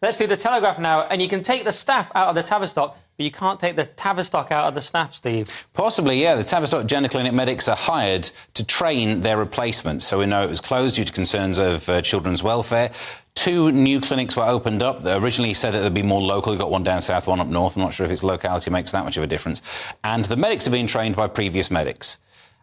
Let's do the Telegraph now, and you can take the staff out of the Tavistock, but you can't take the Tavistock out of the staff, Steve. Possibly, yeah. The Tavistock Gender Clinic medics are hired to train their replacements. So we know it was closed due to concerns of children's welfare. 2 new clinics were opened up. They originally said that they'd be more local. We've got one down south, one up north. I'm not sure if its locality makes that much of a difference. And the medics are being trained by previous medics.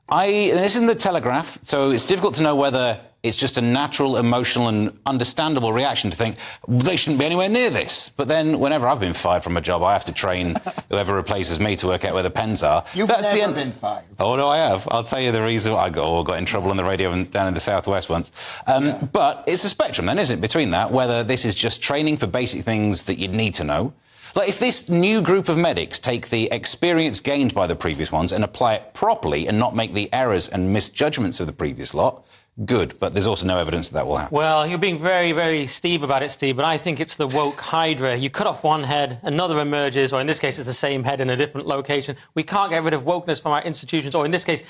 This isn't the Telegraph, so it's difficult to know whether it's just a natural, emotional and understandable reaction to think, they shouldn't be anywhere near this. But then, whenever I've been fired from a job, I have to train whoever replaces me to work out where the pens are. You've never been fired. Oh, no, I have. I'll tell you the reason. I got in trouble on the radio down in the southwest once. But it's a spectrum then, isn't it, between that, whether this is just training for basic things that you'd need to know. Like, if this new group of medics take the experience gained by the previous ones and apply it properly and not make the errors and misjudgments of the previous lot, good. But there's also no evidence that will happen. Well, you're being very, very Steve about it, Steve, but I think it's the woke hydra. You cut off one head, another emerges, or in this case, it's the same head in a different location. We can't get rid of wokeness from our institutions, or in this case,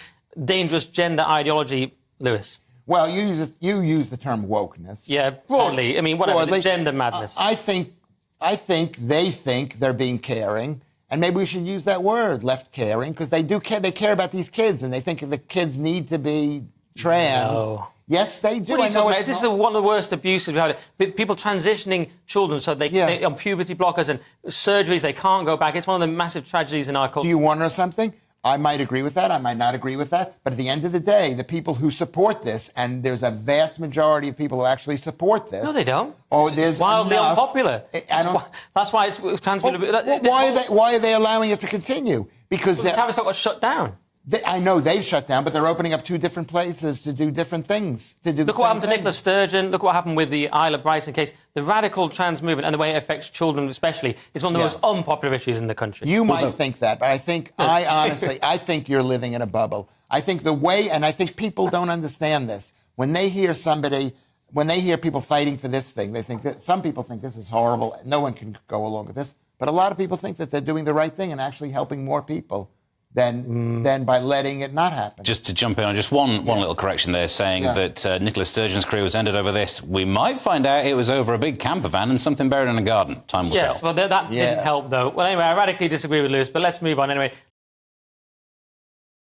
dangerous gender ideology, Lewis. Well, you use the term wokeness. Yeah, broadly. I mean, whatever, the gender madness. I think they think they're being caring, and maybe we should use that word, left caring, because they do care. They care about these kids, and they think the kids need to be trans. No. Yes, they do. What are you talking about? This is one of the worst abuses we've had. People transitioning children so they on puberty blockers and surgeries, they can't go back. It's one of the massive tragedies in our culture. Do you want to know something? I might agree with that. I might not agree with that. But at the end of the day, the people who support this, and there's a vast majority of people who actually support this. No, they don't. Oh, it's wildly unpopular. That's why it's transmitted. Why are they allowing it to continue? Because the Tavistock was shut down. I know they've shut down, but they're opening up 2 different places to do different things. Look what happened to Nicola Sturgeon. Look what happened with the Isle of Bryson case. The radical trans movement and the way it affects children especially is one of the most unpopular issues in the country. You might think that, but I think you're living in a bubble. I think I think people don't understand this. When they hear people fighting for this thing, they think that some people think this is horrible. No one can go along with this. But a lot of people think that they're doing the right thing and actually helping more people than by letting it not happen. Just to jump in on just one little correction there, saying that Nicola Sturgeon's career was ended over this. We might find out it was over a big camper van and something buried in a garden. Time will tell. Yes, well, that didn't help, though. Well, anyway, I radically disagree with Lewis, but let's move on anyway.